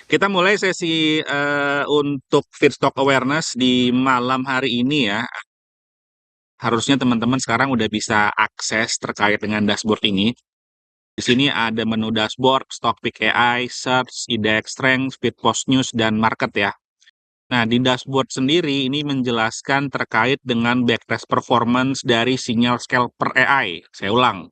Kita mulai sesi untuk feedstock awareness di malam hari ini ya. Harusnya teman-teman sekarang udah bisa akses terkait dengan dashboard ini. Di sini ada menu dashboard, stock pick AI, search, index strength, speed post news, dan market ya. Nah, di dashboard sendiri ini menjelaskan terkait dengan backtest performance dari sinyal scalper AI. Saya ulang.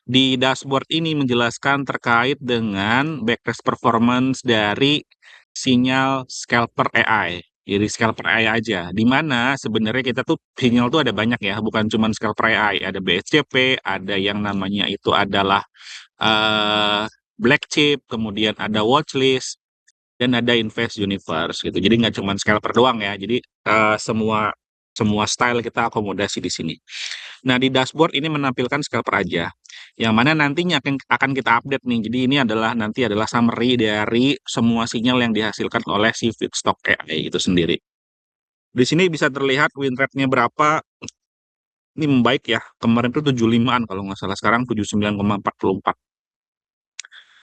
Di dashboard ini menjelaskan terkait dengan backtest performance dari sinyal scalper AI. Jadi scalper AI aja. Di mana sebenarnya kita tuh sinyal tuh ada banyak ya, bukan cuma scalper AI. Ada BSCP, ada yang namanya itu adalah eh black chip, kemudian ada watchlist, dan ada Invest Universe gitu. Jadi nggak cuma scalper doang ya. Jadi semua semua style kita akomodasi di sini. Nah, di dashboard ini menampilkan scalper aja. Yang mana nantinya akan kita update nih. Jadi ini nanti adalah summary dari semua sinyal yang dihasilkan oleh si feedstock AI itu sendiri. Di sini bisa terlihat win rate-nya berapa. Ini membaik ya. Kemarin tuh 75-an kalau nggak salah. Sekarang 79,44.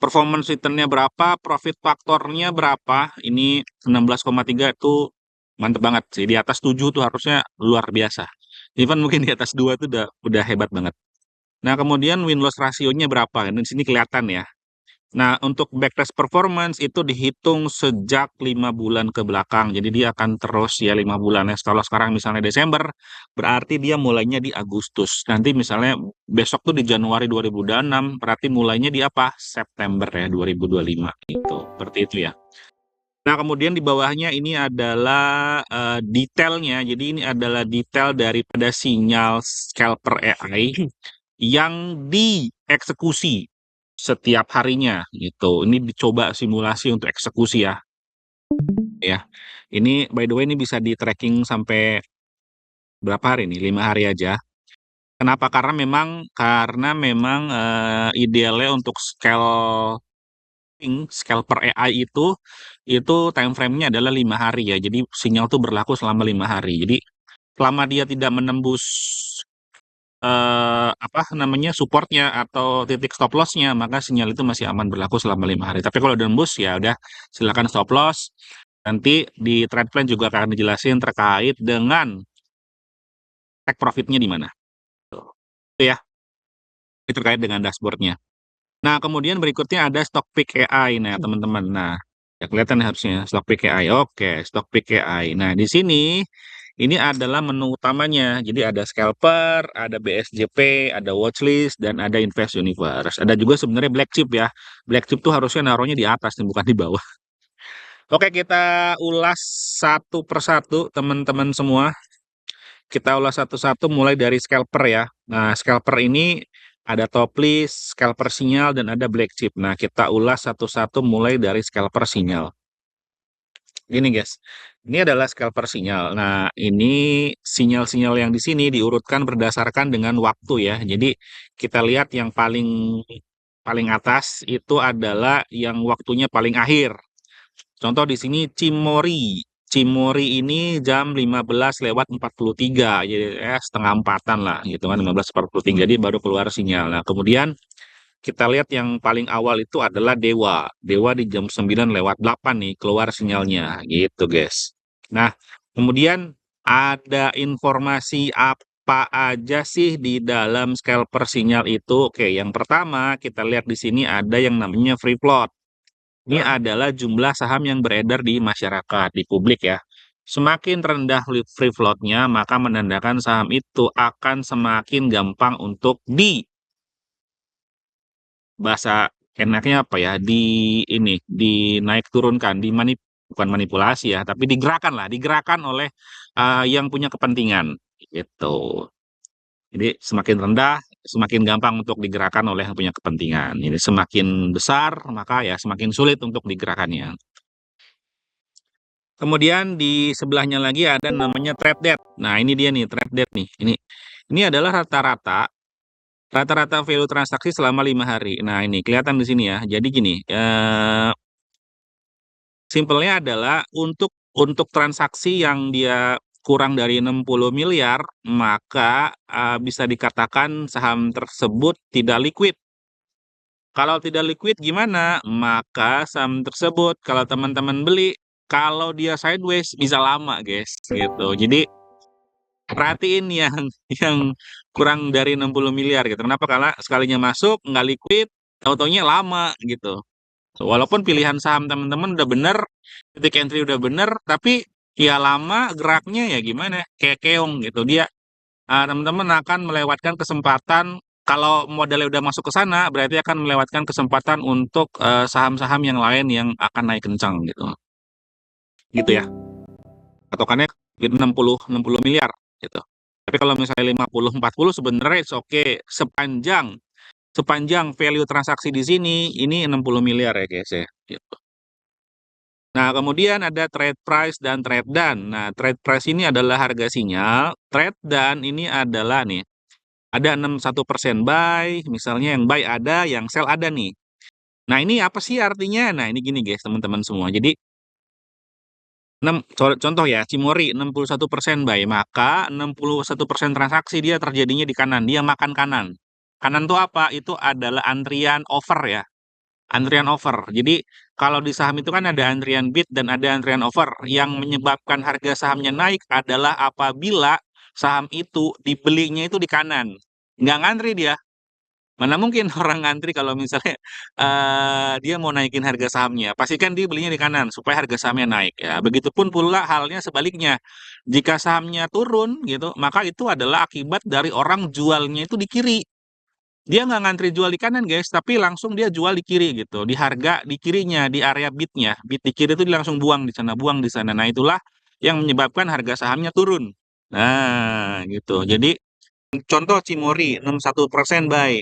Performance return-nya berapa, profit faktornya berapa. Ini 16,3 itu mantep banget sih. Di atas 7 tuh harusnya luar biasa. Even mungkin di atas 2 tuh udah hebat banget. Nah, kemudian win-loss rasionya berapa? Ini di sini kelihatan ya. Nah, untuk backtest performance itu dihitung sejak 5 bulan ke belakang. Jadi dia akan terus ya 5 bulan ya. Kalau sekarang misalnya Desember, berarti dia mulainya di Agustus. Nanti misalnya besok tuh di Januari 2026, berarti mulainya di apa? September ya 2025 gitu. Seperti itu ya. Nah, kemudian di bawahnya ini adalah detailnya. Jadi ini adalah detail daripada sinyal scalper AI yang dieksekusi setiap harinya gitu. Ini dicoba simulasi untuk eksekusi ya. Ini by the way ini bisa di tracking sampai berapa hari nih? 5 hari aja. Kenapa? Karena memang idealnya untuk scalper AI itu time frame-nya adalah 5 hari ya. Jadi sinyal tuh berlaku selama 5 hari. Jadi selama dia tidak menembus apa namanya, supportnya atau titik stop loss-nya, maka sinyal itu masih aman berlaku selama 5 hari. Tapi kalau udah nembus, ya udah silakan stop loss. Nanti di trade plan juga akan dijelasin terkait dengan take profit-nya di mana. Itu ya, itu terkait dengan dashboard-nya. Nah, kemudian berikutnya ada stock pick AI. Nah, teman-teman. Nah, ya kelihatan nih harusnya stock pick AI. Oke, stock pick AI. Nah, di sini ini adalah menu utamanya. Jadi ada scalper, ada BSJP, ada watchlist, dan ada Invest Universe. Ada juga sebenarnya black chip ya. Black chip tuh harusnya naruhnya di atas nih, bukan di bawah. Oke, kita ulas satu persatu teman-teman semua. Kita ulas satu-satu mulai dari scalper ya. Nah, scalper ini ada top list, scalper sinyal, dan ada black chip. Nah, kita ulas satu-satu mulai dari scalper sinyal. Gini guys, ini adalah scalper sinyal. Nah, ini sinyal-sinyal yang di sini diurutkan berdasarkan dengan waktu ya. Jadi kita lihat yang paling paling atas itu adalah yang waktunya paling akhir. Contoh di sini Cimori. Cimori ini jam 15:43, jadi ya setengah empatan lah gitu kan, 15:43, jadi baru keluar sinyal. Nah, kemudian kita lihat yang paling awal itu adalah Dewa. Dewa di jam 9:08 nih keluar sinyalnya gitu guys. Nah, kemudian ada informasi apa aja sih di dalam scalper sinyal itu? Oke, yang pertama kita lihat di sini ada yang namanya free float. Ini adalah jumlah saham yang beredar di masyarakat, di publik ya. Semakin rendah free float-nya, maka menandakan saham itu akan semakin gampang untuk bahasa enaknya apa ya, dinaik turunkan, bukan manipulasi ya, tapi digerakkan lah, digerakkan oleh yang punya kepentingan, gitu. Jadi semakin rendah, semakin gampang untuk digerakkan oleh yang punya kepentingan. Ini semakin besar, maka ya semakin sulit untuk digerakkannya. Kemudian di sebelahnya lagi ada namanya trade debt. Nah, ini dia nih trade debt nih. Ini adalah rata-rata value transaksi selama 5 hari. Nah, ini kelihatan di sini ya. Jadi gini, simpelnya adalah untuk transaksi yang dia kurang dari 60 miliar, maka bisa dikatakan saham tersebut tidak liquid. Kalau tidak liquid gimana? Maka saham tersebut kalau teman-teman beli, kalau dia sideways bisa lama, guys, gitu. Jadi perhatiin yang yang kurang dari 60 miliar gitu. Kenapa? Karena sekalinya masuk nggak liquid, tau-taunya lama gitu. Walaupun pilihan saham teman-teman udah bener, titik entry udah bener, tapi ya lama geraknya ya gimana? Kayak keong gitu. Dia teman-teman akan melewatkan kesempatan kalau modalnya udah masuk ke sana, berarti akan melewatkan kesempatan untuk saham-saham yang lain yang akan naik kencang gitu. Gitu ya. Patokannya 60 miliar gitu. Tapi kalau misalnya 50 40 sebenarnya it's okay sepanjang sepanjang value transaksi di sini ini 60 miliar ya guys ya gitu. Nah, kemudian ada trade price dan trade done. Nah, trade price ini adalah harga sinyal, trade done ini adalah nih ada 61% buy, misalnya yang buy ada, yang sell ada nih. Nah, ini apa sih artinya? Nah, ini gini guys, teman-teman semua. Jadi, contoh ya, Cimori 61% buy, maka 61% transaksi dia terjadinya di kanan, dia makan kanan. Kanan tuh apa? Itu adalah antrian over ya. Antrian over. Jadi, kalau di saham itu kan ada antrian bid dan ada antrian over. Yang menyebabkan harga sahamnya naik adalah apabila saham itu dibelinya itu di kanan. Nggak ngantri dia. Mana mungkin orang ngantri kalau misalnya dia mau naikin harga sahamnya. Pastikan dia belinya di kanan supaya harga sahamnya naik ya. Begitupun pula halnya sebaliknya. Jika sahamnya turun gitu, maka itu adalah akibat dari orang jualnya itu di kiri. Dia nggak ngantri jual di kanan guys, tapi langsung dia jual di kiri gitu. Di harga di kirinya, di area bidnya. Bid di kiri itu dia langsung buang di sana, buang di sana. Nah itulah yang menyebabkan harga sahamnya turun. Nah gitu. Jadi contoh Cimori 61% buy.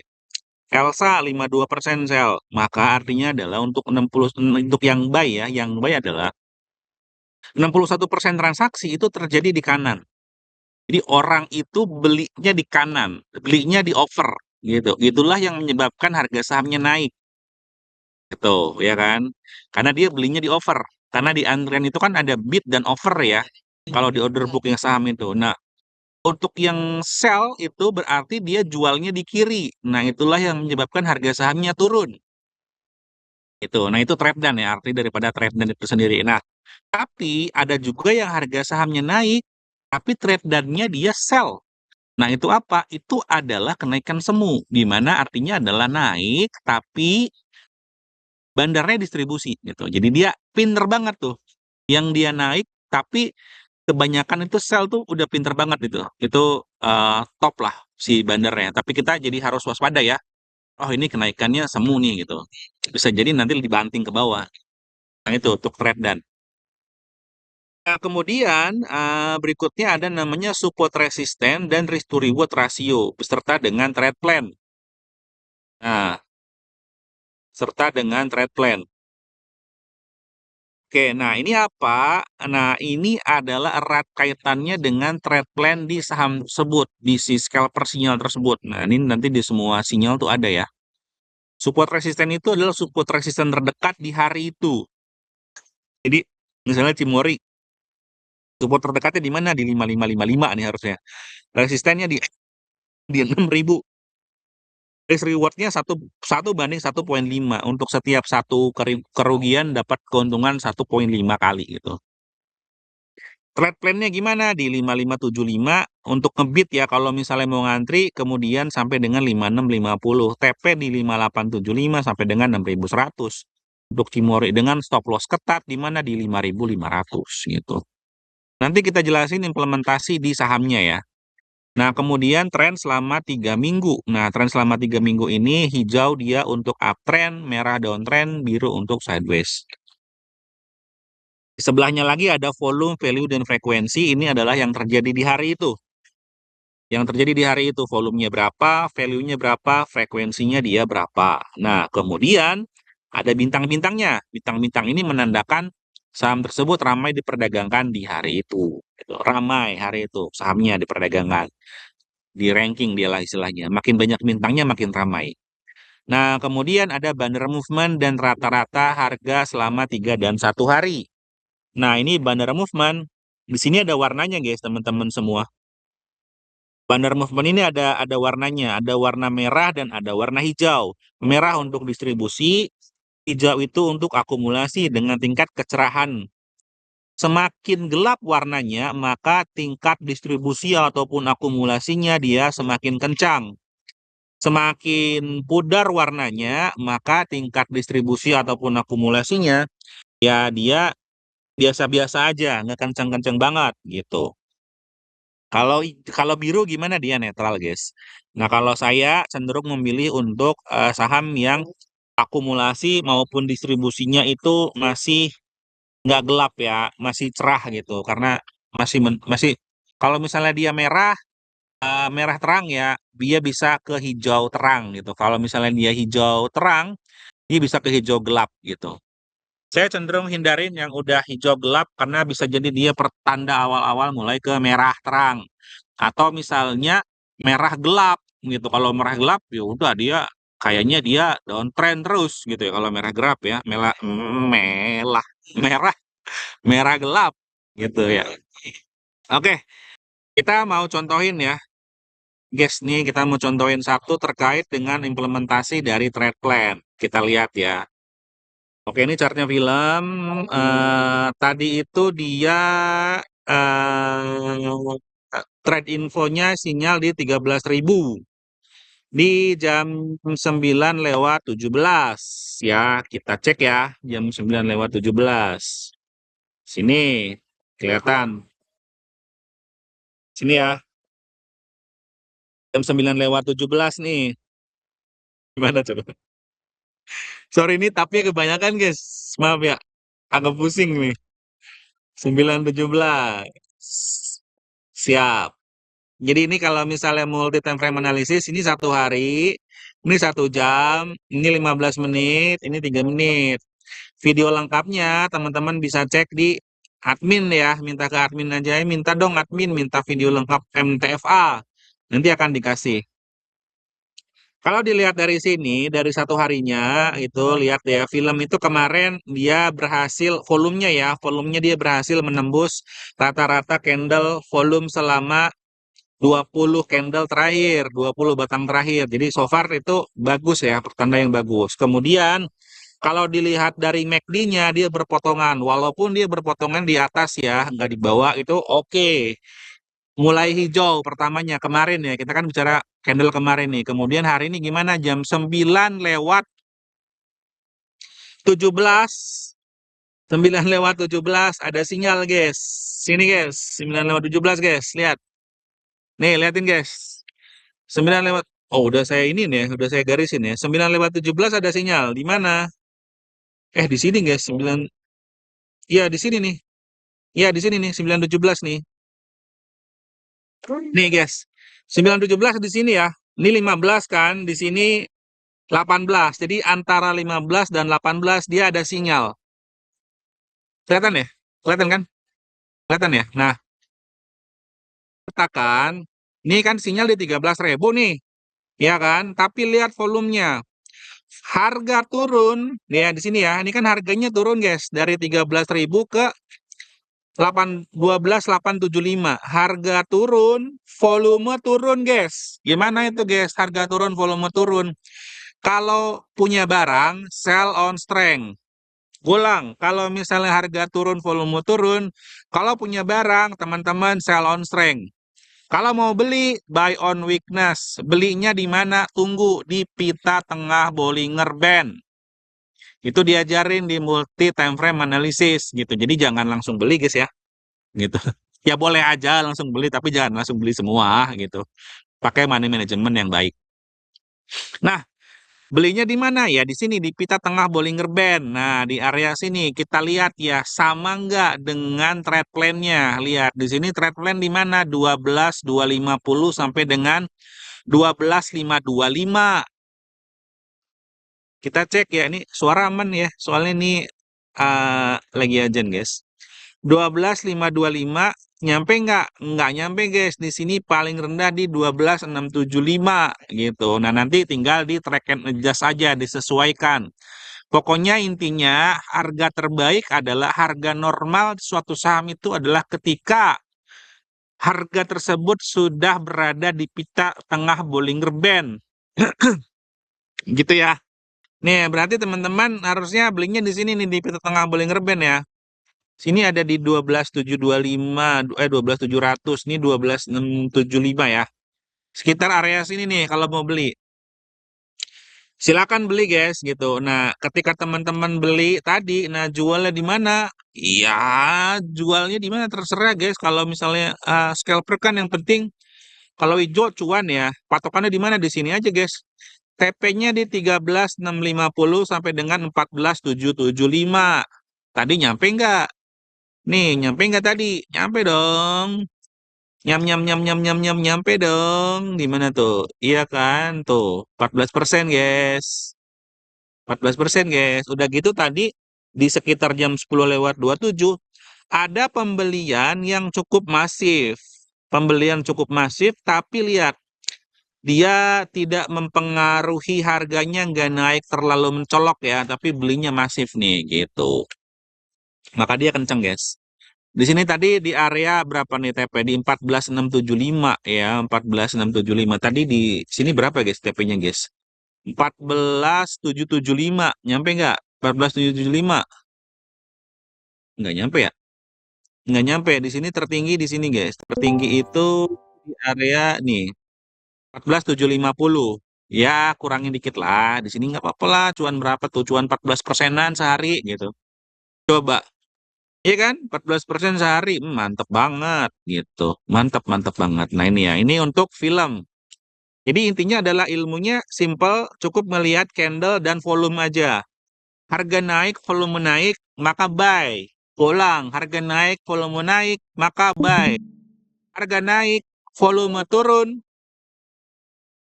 Elsa 52% sell. Maka artinya adalah untuk 60 untuk yang buy ya, yang buy adalah 61% transaksi itu terjadi di kanan. Jadi orang itu belinya di kanan, belinya di over gitu. Itulah yang menyebabkan harga sahamnya naik gitu, ya kan? Karena dia belinya di over. Karena di antrian itu kan ada bid dan over ya. Kalau di order book yang saham itu. Nah, untuk yang sell itu berarti dia jualnya di kiri. Nah, itulah yang menyebabkan harga sahamnya turun. Itu. Nah, itu trade down ya, arti daripada trade down itu sendiri. Nah, tapi ada juga yang harga sahamnya naik, tapi trade down-nya dia sell. Nah, itu apa? Itu adalah kenaikan semu, di mana artinya adalah naik, tapi bandarnya distribusi gitu. Jadi dia pinter banget tuh. Yang dia naik, tapi kebanyakan itu sell tuh udah pinter banget gitu. Itu top lah si bandarnya. Tapi kita jadi harus waspada ya. Oh ini kenaikannya semu nih gitu. Bisa jadi nanti dibanting ke bawah. Nah itu untuk trade dan. Nah, kemudian berikutnya ada namanya support resistance dan risk to reward ratio beserta dengan trade plan. Nah, serta dengan trade plan. Oke, nah ini apa? Nah, ini adalah erat kaitannya dengan trade plan di saham tersebut, di si scalper sinyal tersebut. Nah, ini nanti di semua sinyal tuh ada ya. Support resisten itu adalah support resisten terdekat di hari itu. Jadi, misalnya Cimori, support terdekatnya di mana? Di 5555 nih harusnya. Resistennya di 6.000. Risk reward-nya satu banding 1,5 untuk setiap satu kerugian dapat keuntungan 1,5 kali gitu. Trade plan-nya gimana? Di 5575 untuk ngebit ya kalau misalnya mau ngantri kemudian sampai dengan 5650. TP di 5875 sampai dengan 6100. Untuk Cimori dengan stop loss ketat di mana di 5500 gitu. Nanti kita jelasin implementasi di sahamnya ya. Nah, kemudian tren selama 3 minggu. Nah, tren selama 3 minggu ini hijau dia untuk uptrend, merah downtrend, biru untuk sideways. Di sebelahnya lagi ada volume, value, dan frekuensi. Ini adalah yang terjadi di hari itu. Yang terjadi di hari itu, volumenya berapa, value-nya berapa, frekuensinya dia berapa. Nah, kemudian ada bintang-bintangnya. Bintang-bintang ini menandakan saham tersebut ramai diperdagangkan di hari itu. Gitu. Ramai hari itu, sahamnya diperdagangkan. Di ranking dia lah istilahnya. Makin banyak bintangnya, makin ramai. Nah, kemudian ada bandar movement dan rata-rata harga selama 3 dan 1 hari. Nah, ini bandara movement. Di sini ada warnanya guys, teman-teman semua. Bandar movement ini ada warnanya, ada warna merah dan ada warna hijau. Merah untuk distribusi, hijau itu untuk akumulasi dengan tingkat kecerahan. Semakin gelap warnanya, maka tingkat distribusi ataupun akumulasinya dia semakin kencang. Semakin pudar warnanya, maka tingkat distribusi ataupun akumulasinya ya dia biasa-biasa aja, nggak kencang-kencang banget gitu. Kalau kalau biru gimana, dia netral, guys. Nah, kalau saya cenderung memilih untuk saham yang akumulasi maupun distribusinya itu masih nggak gelap ya, masih cerah gitu. Karena masih kalau misalnya dia merah, merah terang ya, dia bisa ke hijau terang gitu. Kalau misalnya dia hijau terang, dia bisa ke hijau gelap gitu. Saya cenderung hindarin yang udah hijau gelap karena bisa jadi dia pertanda awal-awal mulai ke merah terang. Atau misalnya merah gelap gitu. Kalau merah gelap ya udah dia kayaknya dia downtrend terus gitu ya. Kalau merah gelap ya, merah merah gelap gitu ya. Oke, kita mau contohin ya. Guys, nih kita mau contohin satu terkait dengan implementasi dari trade plan. Kita lihat ya. Oke, ini chartnya film. Tadi itu dia eh trade infonya sinyal di 13.000 di jam 9:17 ya. Kita cek ya, jam 9:17. Sini kelihatan. Sini ya, jam 9:17 nih. Gimana coba? Sorry ini tapi kebanyakan, guys. Maaf ya, agak pusing nih. 9:17. Siap. Jadi ini kalau misalnya multi time frame analysis, ini 1 hari, ini 1 jam, ini 15 menit, ini 3 menit. Video lengkapnya teman-teman bisa cek di admin ya, minta ke admin aja, minta dong admin, minta video lengkap MTFA. Nanti akan dikasih. Kalau dilihat dari sini, dari 1 harinya, itu lihat ya, film itu kemarin dia berhasil, volumenya dia berhasil menembus rata-rata candle volume selama 20 candle terakhir, 20 batang terakhir. Jadi so far itu bagus ya, pertanda yang bagus. Kemudian kalau dilihat dari MACD-nya dia berpotongan, walaupun dia berpotongan di atas ya, nggak di bawah itu oke. Mulai hijau pertamanya kemarin ya, kita kan bicara candle kemarin nih. Kemudian hari ini gimana? Jam 9:17, 9:17 ada sinyal, guys. Sini, guys. 9:17, guys. Lihat. Nih, liatin, guys. 9 lewat, oh udah saya ini nih, udah saya garisin ya. 9:17 ada sinyal. Di mana? Di sini guys, 9. Iya, di sini nih. Iya, di sini nih, 9:17 nih. Nih guys, 9:17 di sini ya. Ini 15 kan, di sini 18. Jadi antara 15 dan 18 dia ada sinyal. Kelihatan ya? Kelihatan kan? Kelihatan ya? Nah, katakan, ini kan sinyal di 13.000 nih. Ya kan? Tapi lihat volumenya. Harga turun, ya di sini ya. Ini kan harganya turun, guys, dari 13.000 ke 12.875. Harga turun, volume turun, guys. Gimana itu, guys? Harga turun, volume turun. Kalau punya barang, sell on strength. Ulang, kalau misalnya harga turun, volume turun, kalau punya barang, teman-teman sell on strength. Kalau mau beli, buy on weakness. Belinya di mana? Tunggu di pita tengah Bollinger Band. Itu diajarin di multi time frame analysis gitu. Jadi jangan langsung beli, guys ya. Gitu. Ya boleh aja langsung beli, tapi jangan langsung beli semua gitu. Pakai money management yang baik. Nah, belinya di mana? Ya di sini di pita tengah Bollinger Band. Nah, di area sini kita lihat ya sama nggak dengan trade plan-nya. Lihat di sini trade plan di mana? 12.250 sampai dengan 12.525. Kita cek ya, ini suara aman ya. Soalnya ini lagi ajan, guys. 12.525 nyampe nggak? Nggak nyampe, guys. Di sini paling rendah di 12.675 gitu. Nah, nanti tinggal di track and adjust saja, disesuaikan. Pokoknya intinya harga terbaik adalah harga normal suatu saham itu adalah ketika harga tersebut sudah berada di pita tengah Bollinger Band. Gitu ya. Nih, berarti teman-teman harusnya belinya di sini nih di pita tengah Bollinger Band ya. Sini ada di 12.725, 12.700, ini 12.675 ya. Sekitar area sini nih kalau mau beli. Silakan beli guys gitu. Nah, ketika teman-teman beli tadi, nah jualnya di mana? Iya, jualnya di mana terserah guys. Kalau misalnya scalper kan yang penting kalau hijau cuan ya. Patokannya di mana? Di sini aja guys. TP-nya di 13.650 sampai dengan 14.775. Tadi nyampe nggak? Nih, nyampe nggak tadi? Nyampe dong. Nyam nyam nyam nyam nyam nyam nyampe dong. Di mana tuh? Iya kan? Tuh, 14% guys. 14% guys. Udah gitu tadi di sekitar jam 10 lewat 27 ada pembelian yang cukup masif. Pembelian cukup masif tapi lihat dia tidak mempengaruhi harganya nggak naik terlalu mencolok ya, tapi belinya masif nih gitu. Maka dia kenceng guys. Di sini tadi di area berapa nih TP? Di 14.675 ya, 14.675. Tadi di sini berapa guys TP-nya guys? 14.775. Nyampe nggak? 14.775. Nggak nyampe ya? Nggak nyampe. Di sini tertinggi di sini guys. Tertinggi itu di area nih 14.750. Ya, kurangin dikit lah. Di sini nggak apa-apa lah. Cuan berapa tuh? Cuan 14%-an sehari gitu. Coba. Iya kan? 14% sehari. Mantep banget gitu. Mantep, mantep banget. Nah ini ya. Ini untuk film. Jadi intinya adalah ilmunya simple. Cukup melihat candle dan volume aja. Harga naik, volume naik, maka buy. Ulang. Harga naik, volume naik, maka buy. Harga naik, volume turun,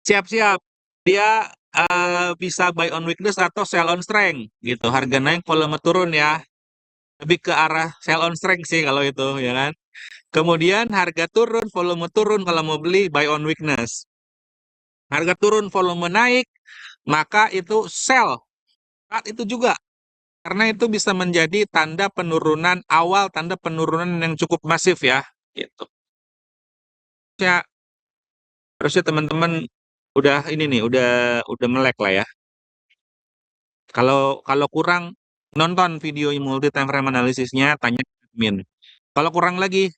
siap-siap. Dia bisa buy on weakness atau sell on strength gitu. Harga naik, volume turun ya. Lebih ke arah sell on strength sih kalau itu ya kan. Kemudian harga turun, volume turun kalau mau beli buy on weakness. Harga turun, volume naik, maka itu sell. Saat itu juga karena itu bisa menjadi tanda penurunan awal, tanda penurunan yang cukup masif ya. Gitu. Ya, harusnya teman-teman udah ini nih, udah melek lah ya. Kalau kalau kurang nonton video multi time frame analysisnya, tanya ke admin. Kalau kurang lagi,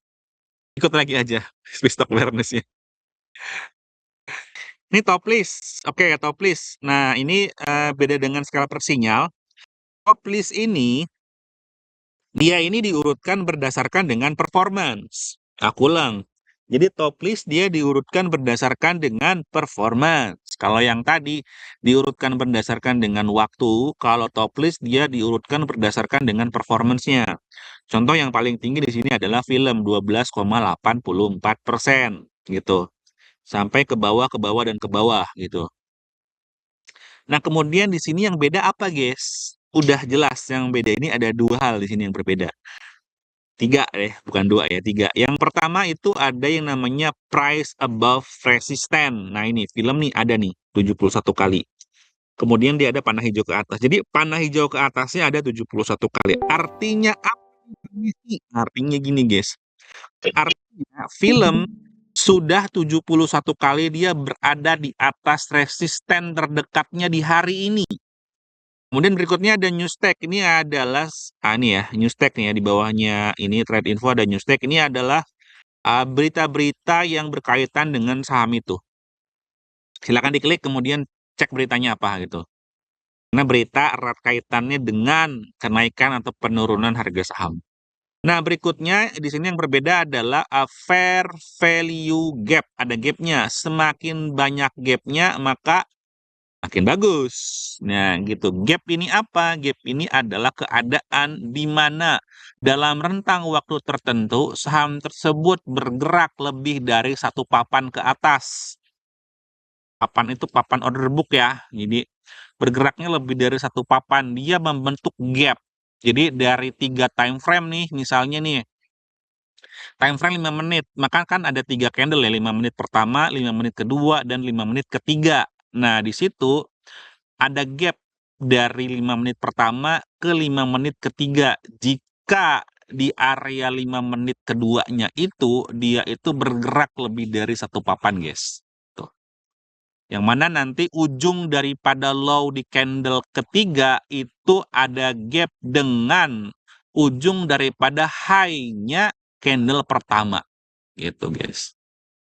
ikut lagi aja stock awareness-nya. Ini top list. Oke, top list. Nah, ini beda dengan skala persinyal. Top list ini dia ini diurutkan berdasarkan dengan performance. Aku ulang. Jadi top list dia diurutkan berdasarkan dengan performance. Kalau yang tadi diurutkan berdasarkan dengan waktu, kalau top list dia diurutkan berdasarkan dengan performance-nya. Contoh yang paling tinggi di sini adalah film 12,84% gitu. Sampai ke bawah dan ke bawah gitu. Nah, kemudian di sini yang beda apa, guys? Udah jelas yang beda ini ada dua hal di sini yang berbeda. Tiga deh, bukan dua ya, tiga. Yang pertama itu ada yang namanya price above resistance. Nah, ini film nih ada nih 71 kali. Kemudian dia ada panah hijau ke atas. Jadi panah hijau ke atasnya ada 71 kali. Artinya apa sih? Artinya gini, guys. Artinya film sudah 71 kali dia berada di atas resisten terdekatnya di hari ini. Kemudian berikutnya ada Newstek. Ini adalah ini ya, Newstek nih ya di bawahnya ini Trade Info ada Newstek. Ini adalah berita-berita yang berkaitan dengan saham itu. Silakan diklik kemudian cek beritanya apa gitu. Karena berita erat kaitannya dengan kenaikan atau penurunan harga saham. Nah, berikutnya di sini yang berbeda adalah fair value gap. Ada gapnya. Semakin banyak gapnya, maka makin bagus. Nah, gitu. Gap ini apa? Gap ini adalah keadaan di mana dalam rentang waktu tertentu saham tersebut bergerak lebih dari satu papan ke atas. Papan itu papan order book ya. Jadi bergeraknya lebih dari satu papan. Dia membentuk gap. Jadi dari 3 time frame nih, misalnya nih, time frame 5 menit. Maka kan ada 3 candle ya, 5 menit pertama, 5 menit kedua, dan 5 menit ketiga. Nah, di situ ada gap dari 5 menit pertama ke 5 menit ketiga. Jika di area 5 menit keduanya itu, dia itu bergerak lebih dari satu papan, guys. Tuh. Yang mana nanti ujung daripada low di candle ketiga itu ada gap dengan ujung daripada high-nya candle pertama. Gitu, guys.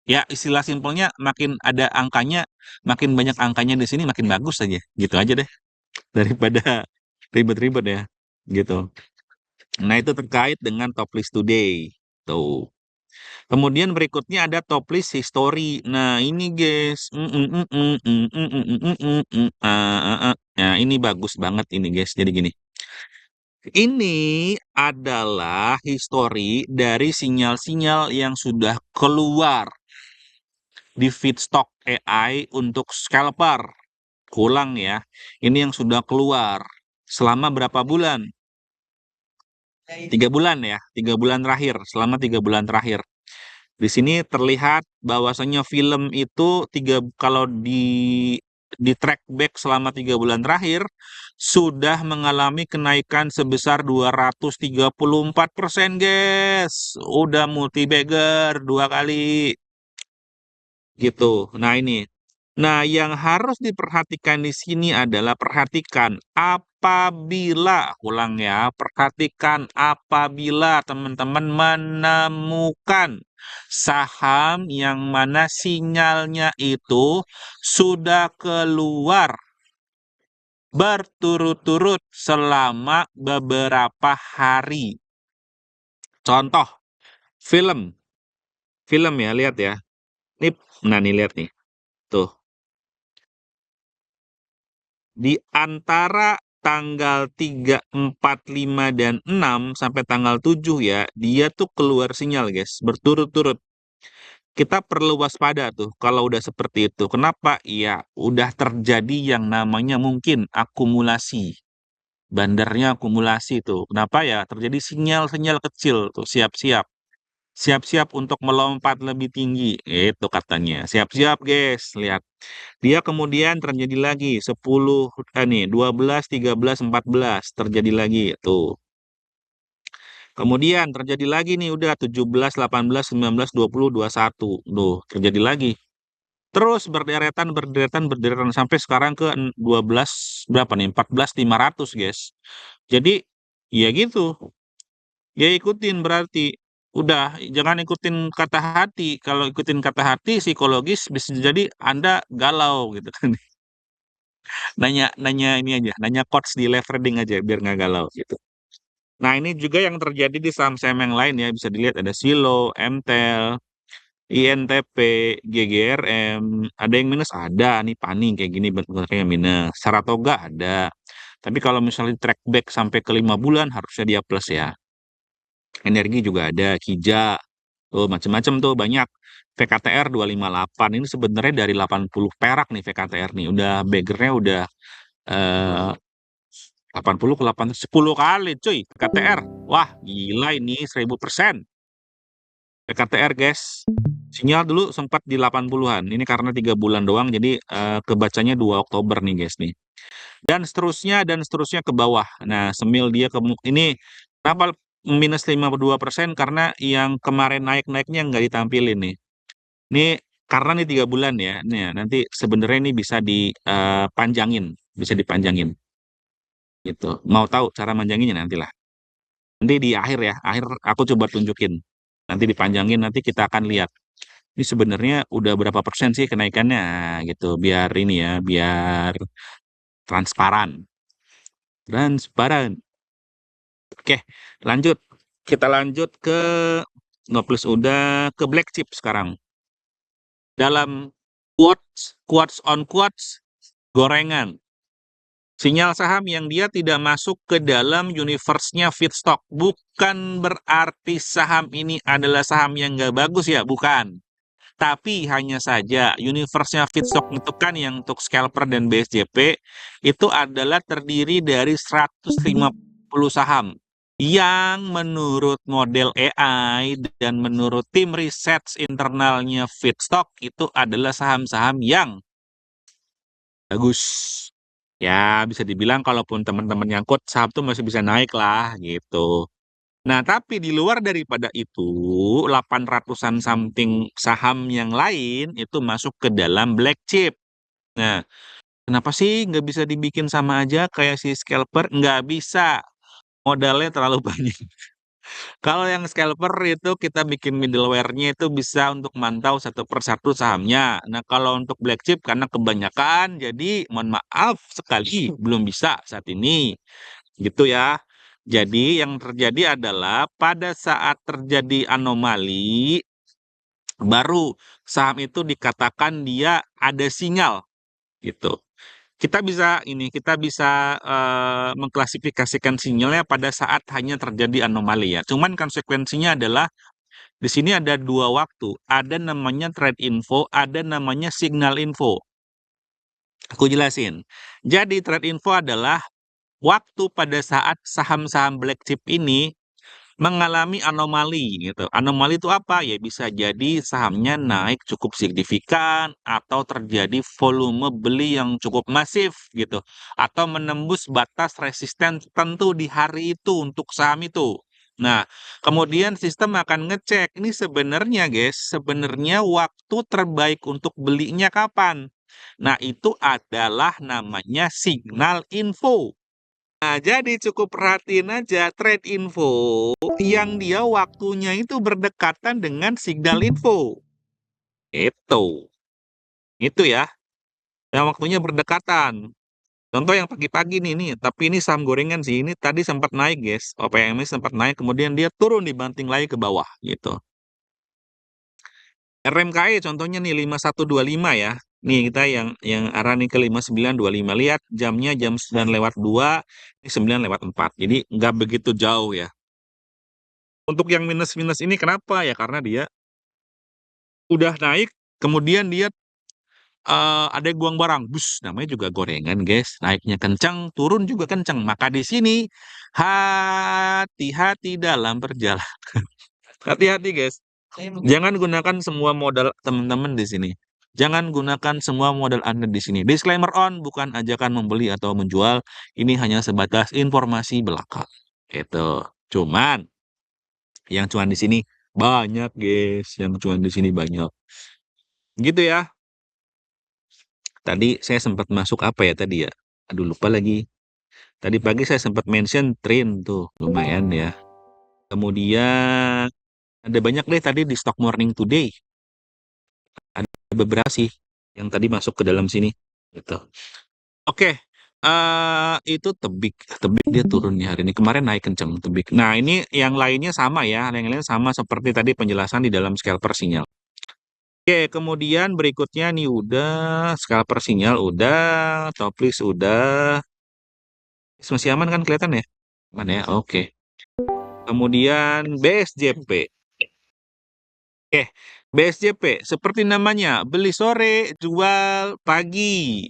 Ya, istilah simpelnya makin ada angkanya, makin banyak angkanya di sini makin bagus aja. Gitu aja deh. Daripada ribet-ribet ya. Gitu. Nah, itu terkait dengan top list today. Tuh. Kemudian berikutnya ada top list history. Nah, ini guys. Nah, ini bagus banget ini guys. Jadi gini. Ini adalah history dari sinyal-sinyal yang sudah keluar di feedstock AI untuk scalper. Ulang ya. Ini yang sudah keluar. Selama berapa bulan? 3 bulan ya. 3 bulan terakhir. Selama 3 bulan terakhir. Di sini terlihat bahwasanya film itu kalau di track back selama 3 bulan terakhir sudah mengalami kenaikan sebesar 234%, guys. Udah multi bagger 2 kali. Gitu. Nah, ini. Nah, yang harus diperhatikan di sini adalah perhatikan apabila, ulang ya, perhatikan apabila teman-teman menemukan saham yang mana sinyalnya itu sudah keluar berturut-turut selama beberapa hari. Contoh, film. Film ya, lihat ya. Nah, nih lihat nih. Tuh. Di antara tanggal 3, 4, 5, dan 6 sampai tanggal 7 ya, dia tuh keluar sinyal guys, berturut-turut. Kita perlu waspada tuh kalau udah seperti itu. Kenapa? Ya, udah terjadi yang namanya mungkin akumulasi. Bandarnya akumulasi tuh. Kenapa ya? Terjadi sinyal-sinyal kecil tuh, siap-siap. Siap-siap untuk melompat lebih tinggi. Itu katanya. Siap-siap guys, lihat. Dia kemudian terjadi lagi 10 nih 12, 13, 14 terjadi lagi tuh. Kemudian terjadi lagi nih udah 17, 18, 19, 20, 21. Tuh, terjadi lagi. Terus berderetan berderetan berderetan sampai sekarang ke 12 berapa nih? 14.500, guys. Jadi ya gitu. Ya ikutin berarti. Udah, jangan ikutin kata hati. Kalau ikutin kata hati psikologis bisa jadi Anda galau gitu kan. Nanya nanya ini aja, nanya quotes di live trading aja biar nggak galau gitu. Nah, ini juga yang terjadi di saham-saham yang lain ya, bisa dilihat ada Silo, MTEL, INTP, GGRM, ada yang minus ada nih paning kayak gini bentuknya minus. Saratoga ada. Tapi kalau misalnya track back sampai ke 5 bulan harusnya dia plus ya. Energi juga ada, Kija, tuh macam-macam tuh banyak. VKTR 258 ini sebenarnya dari 80 perak nih VKTR nih. Udah baggernya udah eh 80 ke 8, 10 kali cuy PKTR. Wah, gila ini 1000%. PKTR guys. Sinyal dulu sempat di 80-an. Ini karena 3 bulan doang, jadi kebacanya 2 Oktober nih guys nih. Dan seterusnya ke bawah. Nah, semil dia ini kenapa minus 52%? Karena yang kemarin naik-naiknya nggak ditampilin nih. Ini karena nih 3 bulan ya. Nih, nanti sebenarnya ini bisa dipanjangin, bisa dipanjangin. Gitu. Mau tahu cara manjanginnya nanti lah. Nanti di akhir ya, akhir aku coba tunjukin. Nanti dipanjangin, nanti kita akan lihat. Ini sebenarnya udah berapa persen sih kenaikannya gitu. Biar ini ya, biar transparan. Transparan. Oke, lanjut. Kita lanjut ke Noplis udah ke black chip sekarang. Dalam quotes on quotes, gorengan. Sinyal saham yang dia tidak masuk ke dalam universe-nya feedstock. Bukan berarti saham ini adalah saham yang nggak bagus ya, bukan. Tapi hanya saja universe-nya feedstock itu kan yang untuk scalper dan BSJP itu adalah terdiri dari 150 saham yang menurut model AI dan menurut tim riset internalnya feedstock itu adalah saham-saham yang bagus. Ya, bisa dibilang kalaupun teman-teman nyangkut, saham tuh masih bisa naik lah gitu. Nah, tapi di luar daripada itu, 800-an something saham yang lain itu masuk ke dalam black chip. Nah, kenapa sih nggak bisa dibikin sama aja kayak si scalper? Nggak bisa, modalnya terlalu banyak. Kalau yang scalper itu kita bikin middleware-nya itu bisa untuk mantau satu persatu sahamnya. Nah, kalau untuk black chip karena kebanyakan, jadi mohon maaf sekali belum bisa saat ini. Gitu ya. Jadi yang terjadi adalah pada saat terjadi anomali, baru saham itu dikatakan dia ada sinyal gitu. Kita bisa mengklasifikasikan sinyalnya pada saat hanya terjadi anomali ya. Cuman konsekuensinya adalah di sini ada dua waktu, ada namanya trade info, ada namanya signal info. Aku jelasin. Jadi trade info adalah waktu pada saat saham-saham black chip ini mengalami anomali gitu. Anomali itu apa? Ya bisa jadi sahamnya naik cukup signifikan atau terjadi volume beli yang cukup masif gitu. Atau menembus batas resisten tertentu di hari itu untuk saham itu. Nah, kemudian sistem akan ngecek ini sebenarnya guys, sebenarnya waktu terbaik untuk belinya kapan? Nah, itu adalah namanya signal info. Nah, jadi cukup perhatiin aja trade info yang dia waktunya itu berdekatan dengan signal info. Itu. Itu ya. Yang waktunya berdekatan. Contoh yang pagi-pagi nih, tapi ini saham gorengan sih. Ini tadi sempat naik, guys. OPM sempat naik, kemudian dia turun dibanting lagi ke bawah gitu. RMKI contohnya nih 5125 ya. Nih kita yang arah nih ke 5925. Lihat jamnya jam 9 lewat 2, ini 9 lewat 4. Jadi nggak begitu jauh ya. Untuk yang minus-minus ini kenapa ya? Karena dia udah naik, kemudian dia ada yang buang barang, bus, namanya juga gorengan, guys. Naiknya kencang, turun juga kencang. Maka di sini hati-hati dalam perjalanan. Hati-hati, guys. Jangan gunakan semua modal teman-teman di sini. Jangan gunakan semua modal Anda di sini. Disclaimer on, bukan ajakan membeli atau menjual. Ini hanya sebatas informasi belaka. Itu. Cuman yang cuan di sini banyak, guys. Yang cuan di sini banyak. Gitu ya. Tadi saya sempat masuk apa ya tadi ya? Aduh lupa lagi. Tadi pagi saya sempat mention Trin tuh, lumayan ya. Kemudian ada banyak deh tadi di Stock Morning Today. Ada beberapa sih yang tadi masuk ke dalam sini gitu. Oke. Itu tebik, tebik dia turun nih hari ini. Kemarin naik kenceng tebik. Nah, ini yang lainnya sama ya, yang lainnya sama seperti tadi penjelasan di dalam scalper sinyal. Oke, kemudian berikutnya nih udah scalper sinyal udah, top list udah. Masih aman kan kelihatan ya? Aman ya? Oke. Kemudian BSJP. Oke, BSJP seperti namanya, beli sore, jual pagi.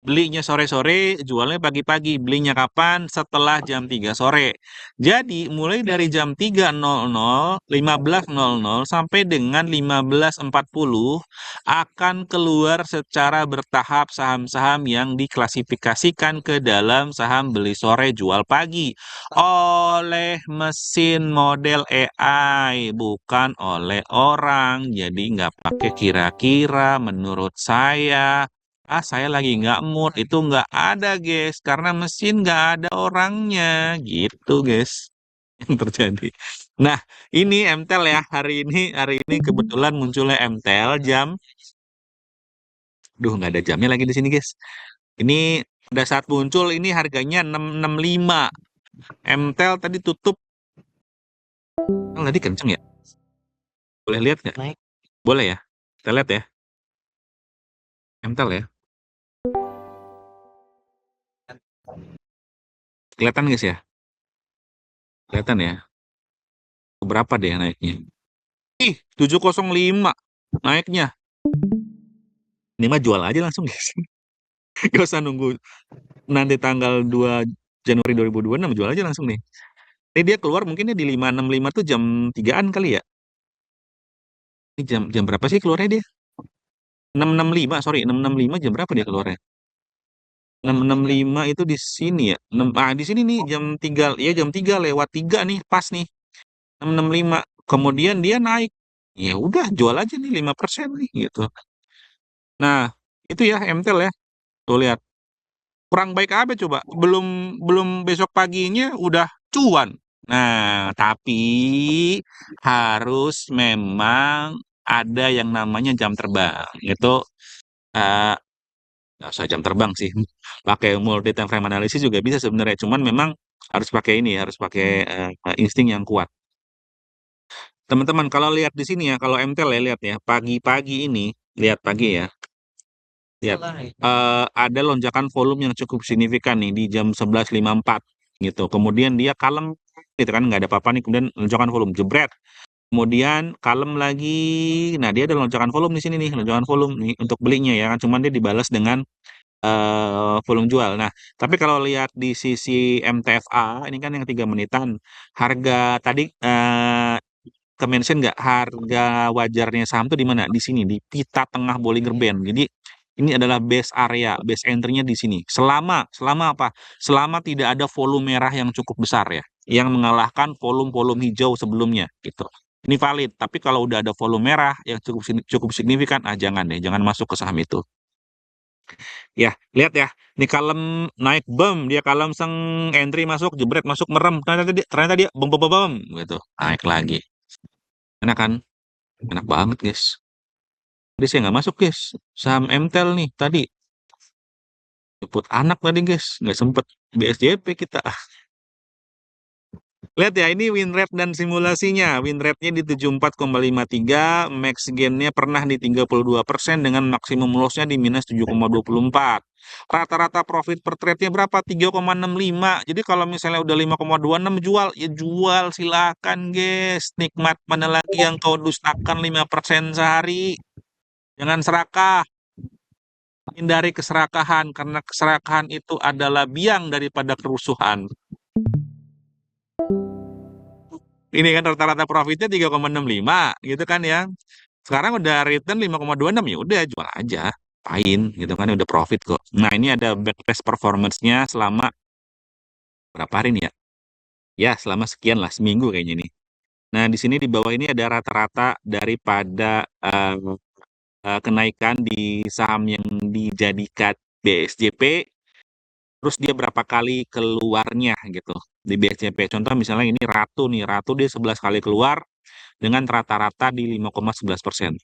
Belinya sore-sore, jualnya pagi-pagi. Belinya kapan? Setelah jam 3 sore. Jadi, mulai dari jam 3.00, 15.00 sampai dengan 15.40 akan keluar secara bertahap saham-saham yang diklasifikasikan ke dalam saham beli sore, jual pagi oleh mesin model AI, bukan oleh orang. Jadi, nggak pakai kira-kira menurut saya. Saya lagi nggak mood, itu nggak ada, guys, karena mesin nggak ada orangnya, gitu, guys, yang terjadi. Nah, ini MTEL ya, hari ini kebetulan munculnya MTEL jam, nggak ada jamnya lagi di sini, guys. Ini pada saat muncul ini harganya 665. MTEL tadi tutup, tadi kenceng ya? Boleh lihat nggak? Boleh ya? Kita lihat ya, MTEL ya. Kelihatan, guys ya? Kelihatan ya? Berapa deh yang naiknya? Ih, 705 naiknya. Ini mah jual aja langsung, guys. Gak usah nunggu nanti tanggal 2 Januari 2026, jual aja langsung nih. Ini dia keluar mungkinnya di 565 tuh jam 3-an kali ya? Ini jam jam berapa sih keluarnya dia? 665, sorry, 665 jam berapa dia keluarnya? 665 itu di sini ya. Di sini nih jam 3, ya jam 3 lewat 3 nih, pas nih. 665. Kemudian dia naik. Ya udah jual aja nih 5% nih gitu. Nah, itu ya MTEL ya. Tuh lihat. Kurang baik apa coba? Belum belum besok paginya udah cuan. Nah, tapi harus memang ada yang namanya jam terbang. Itu eh, nggak usah jam terbang sih. Pakai multi time frame analysis juga bisa sebenarnya. Cuman memang harus pakai ini, harus pakai insting yang kuat. Teman-teman, kalau lihat di sini ya, kalau MTEL ya lihat ya, pagi-pagi ini, lihat pagi ya, lihat ada lonjakan volume yang cukup signifikan nih di jam 11.54 gitu. Kemudian dia kalem gitu kan, nggak ada apa-apa nih. Kemudian lonjakan volume jebret. Kemudian kalem lagi. Nah, dia ada lonjakan volume di sini nih, lonjakan volume nih untuk belinya ya kan. Cuman dia dibalas dengan volume jual. Nah, tapi kalau lihat di sisi MTFA ini kan yang 3 menitan, harga tadi ke-mention nggak harga wajarnya saham tuh di mana? Di sini di pita tengah Bollinger Band. Jadi ini adalah base area, base entry-nya di sini. Selama selama apa? Selama tidak ada volume merah yang cukup besar ya, yang mengalahkan volume-volume hijau sebelumnya gitu. Ini valid, tapi kalau udah ada volume merah yang cukup signifikan, jangan deh, jangan masuk ke saham itu. Ya, lihat ya. Ini kalem naik bem, dia kalem seng entry masuk, jebret masuk merem. Ternyata dia bem bem bem bem, gitu. Naik lagi. Enak kan? Enak banget, guys. Tadi saya nggak masuk, guys. Saham MTEL nih tadi. Jemput anak tadi, guys. Nggak sempet BSJP kita. Lihat ya, ini win rate dan simulasinya. Win rate-nya di 74,53, max gain-nya pernah di 32% dengan maksimum loss-nya di minus 7,24. Rata-rata profit per trade-nya berapa? 3,65. Jadi kalau misalnya udah 5,26 jual, ya jual silakan, guys. Nikmat mana lagi yang kau dustakan 5% sehari. Jangan serakah. Hindari keserakahan karena keserakahan itu adalah biang daripada kerusuhan. Ini kan rata-rata profitnya 3,65 gitu kan ya. Sekarang udah return 5,26, ya udah jual aja. Pain gitu kan udah profit kok. Nah, ini ada backtest performance-nya selama berapa hari nih ya? Ya, selama sekian lah, seminggu kayaknya nih. Nah, di sini di bawah ini ada rata-rata daripada kenaikan di saham yang dijadikan BSJP, terus dia berapa kali keluarnya gitu di BSJP. Contoh misalnya ini Ratu nih, Ratu dia 11 kali keluar dengan rata-rata di 5,11%.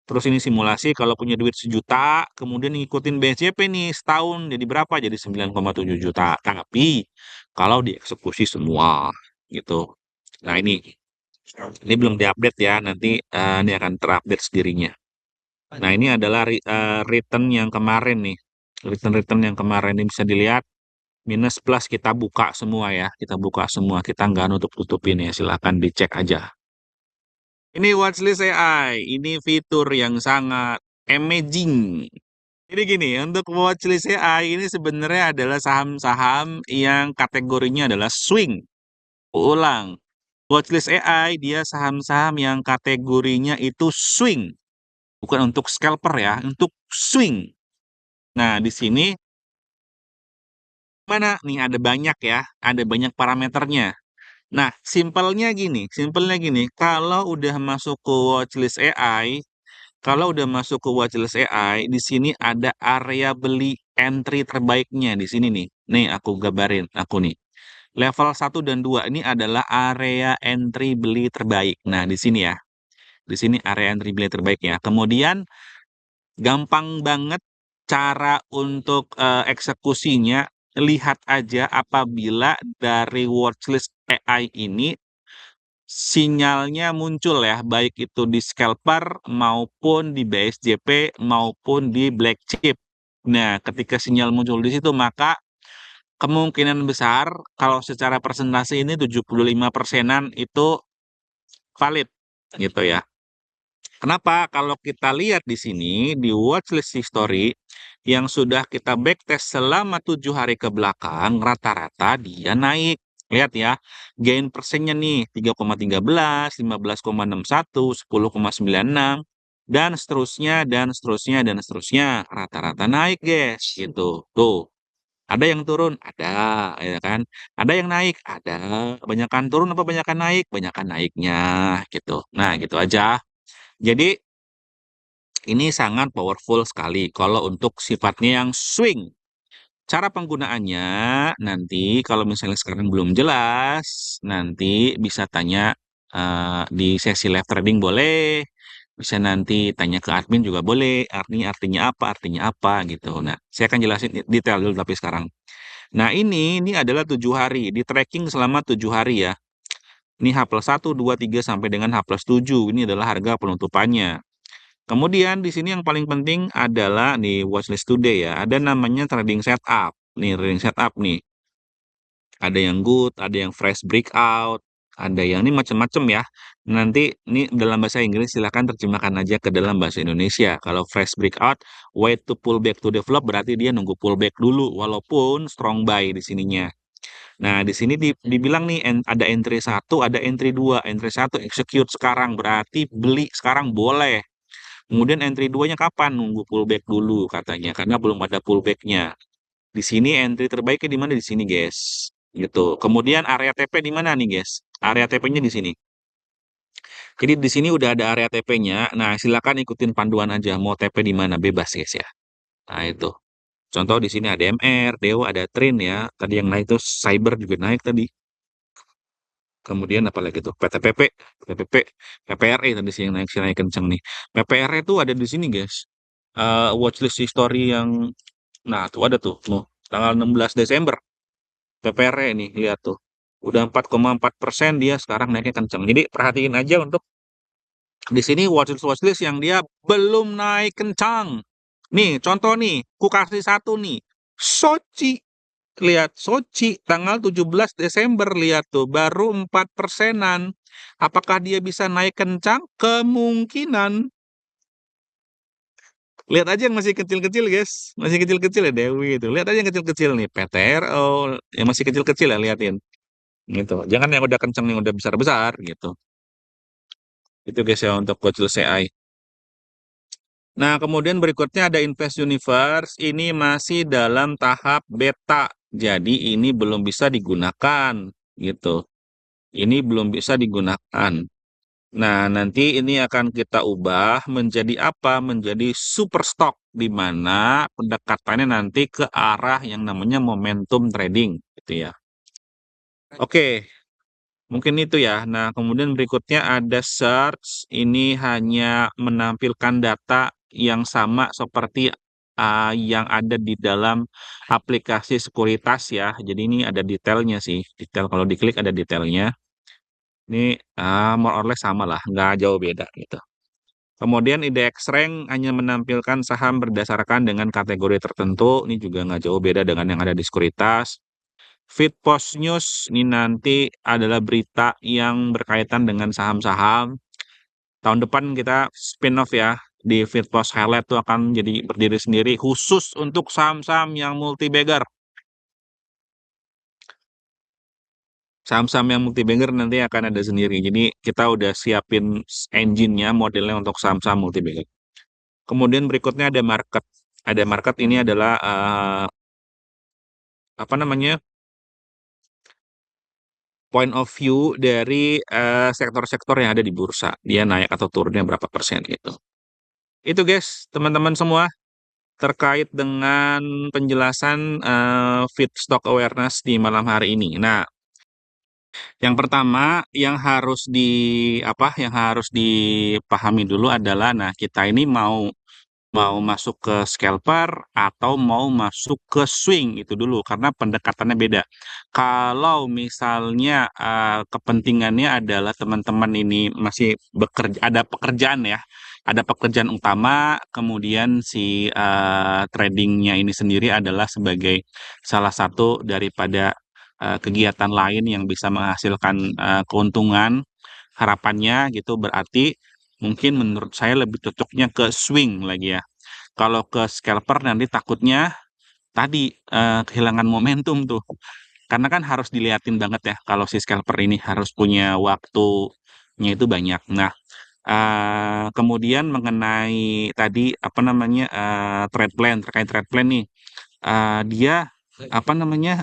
Terus ini simulasi kalau punya duit 1 juta, kemudian ngikutin BSJP nih setahun, jadi berapa? Jadi 9,7 juta. Tapi kalau dieksekusi semua gitu. Nah, ini belum diupdate ya, nanti ini akan terupdate sendirinya. Nah, ini adalah return yang kemarin nih. Return-return yang kemarin ini bisa dilihat minus plus kita buka semua ya. Kita buka semua, kita nggak nutup-tutupin ya. Silahkan dicek aja. Ini watchlist AI, ini fitur yang sangat amazing. Jadi gini, untuk watchlist AI ini sebenarnya adalah saham-saham yang kategorinya adalah swing. Ulang, watchlist AI dia saham-saham yang kategorinya itu swing, bukan untuk scalper ya, untuk swing. Nah, di sini mana nih ada banyak ya, ada banyak parameternya. Nah, simpelnya gini, kalau udah masuk ke watchlist AI, kalau udah masuk ke watchlist AI, di sini ada area beli entry terbaiknya di sini nih. Nih aku gambarin, aku nih. Level 1 dan 2 ini adalah area entry beli terbaik. Nah, di sini ya. Di sini area entry beli terbaik ya. Kemudian gampang banget cara untuk eksekusinya. Lihat aja apabila dari watchlist AI ini sinyalnya muncul ya, baik itu di scalper maupun di BSJP maupun di black chip. Nah, ketika sinyal muncul di situ, maka kemungkinan besar kalau secara persentase ini 75%-an itu valid gitu ya. Kenapa? Kalau kita lihat di sini di watchlist history yang sudah kita backtest selama 7 hari ke belakang, rata-rata dia naik. Lihat ya, gain persennya nih 3,13, 15,61, 10,96, dan seterusnya, dan seterusnya, dan seterusnya. Rata-rata naik, guys. Gitu. Tuh, Ada yang turun? Ada, ya kan. Ada yang naik? Ada. Banyakan turun apa banyakan naik? Banyakan naiknya, gitu. Nah, gitu aja. Jadi, ini sangat powerful sekali kalau untuk sifatnya yang swing. Cara penggunaannya nanti kalau misalnya sekarang belum jelas, nanti bisa tanya di sesi live trading boleh, bisa nanti tanya ke admin juga boleh, artinya apa gitu. Nah, saya akan jelasin detail dulu tapi sekarang. Nah, ini adalah 7 hari, di tracking selama 7 hari ya. Ini H+1, 2, 3 sampai dengan H+7. Ini adalah harga penutupannya. Kemudian di sini yang paling penting adalah nih watchlist today ya. Ada namanya trading setup. Nih trading setup nih. Ada yang good, ada yang fresh breakout, ada yang ini macam-macam ya. Nanti ini dalam bahasa Inggris silahkan terjemahkan aja ke dalam bahasa Indonesia. Kalau fresh breakout, wait to pull back to develop berarti dia nunggu pullback dulu walaupun strong buy di sininya. Nah, di sini dibilang nih ada entry satu, ada entry 2. Entry satu execute sekarang berarti beli sekarang boleh. Kemudian entry 2-nya kapan? Nunggu pullback dulu katanya karena belum ada pullback-nya. Di sini entry terbaiknya di mana? Di sini, guys. Gitu. Kemudian area TP di mana nih, guys? Area TP-nya di sini. Jadi di sini udah ada area TP-nya. Nah, silakan ikutin panduan aja mau TP di mana bebas, guys ya. Nah, itu. Contoh di sini ada MR, Dewa, ada Trin ya. Tadi yang naik tuh Cyber juga naik tadi. Kemudian apalagi tuh PTPP, PTPP, PPRE tadi sih yang naik sih naik kenceng nih. PPRE tuh ada di sini, guys. Watchlist history yang nah, tuh ada tuh, tanggal 16 Desember. PPR nih, lihat tuh. Udah 4,4% dia sekarang naiknya kenceng. Jadi perhatiin aja untuk di sini watchlist yang dia belum naik kencang. Nih, contoh nih, ku kasih satu nih. Sochi, lihat Sochi tanggal 17 Desember, lihat tuh, baru 4%-an. Apakah dia bisa naik kencang? Kemungkinan. Lihat aja yang masih kecil-kecil, guys. Masih kecil-kecil ya Dewi itu. Lihat aja yang kecil-kecil nih, PTRO, yang masih kecil-kecil ya liatin. Gitu. Jangan yang udah kenceng, yang udah besar-besar gitu. Itu guys ya untuk Watchless AI. Nah, kemudian berikutnya ada Invest Universe. Ini masih dalam tahap beta. Jadi ini belum bisa digunakan gitu. Ini belum bisa digunakan. Nah, nanti ini akan kita ubah menjadi apa? Menjadi super stock di mana pendekatannya nanti ke arah yang namanya momentum trading gitu ya. Oke, mungkin itu ya. Nah, kemudian berikutnya ada search. Ini hanya menampilkan data yang sama seperti yang ada di dalam aplikasi sekuritas ya. Jadi ini ada detailnya sih. Detail kalau diklik ada detailnya. Ini more or less sama lah, nggak jauh beda gitu. Kemudian IDX rank hanya menampilkan saham berdasarkan dengan kategori tertentu. Ini juga nggak jauh beda dengan yang ada di sekuritas. Feed Post News ini nanti adalah berita yang berkaitan dengan saham-saham. Tahun depan kita spin-off ya. Di Feed Post Highlight itu akan jadi berdiri sendiri khusus untuk saham-saham yang multi-bagger. Saham-saham yang multi-bagger nanti akan ada sendiri. Jadi kita udah siapin engine-nya, modelnya untuk saham-saham multi-bagger. Kemudian berikutnya ada market. Ada market ini adalah apa namanya? Point of view dari sektor-sektor yang ada di bursa. Dia naik atau turunnya berapa persen gitu. Itu guys, teman-teman semua terkait dengan penjelasan feed stock awareness di malam hari ini. Nah, yang pertama yang harus yang harus dipahami dulu adalah nah kita ini mau mau masuk ke scalper atau mau masuk ke swing itu dulu karena pendekatannya beda. Kalau misalnya kepentingannya adalah teman-teman ini masih bekerja, ada pekerjaan ya, ada pekerjaan utama, kemudian si tradingnya ini sendiri adalah sebagai salah satu daripada kegiatan lain yang bisa menghasilkan keuntungan. Harapannya gitu berarti mungkin menurut saya lebih cocoknya ke swing lagi ya. Kalau ke scalper nanti takutnya tadi kehilangan momentum tuh. Karena kan harus diliatin banget ya kalau si scalper ini harus punya waktunya itu banyak. Nah, kemudian mengenai tadi apa namanya trade plan terkait trade plan nih, dia apa namanya,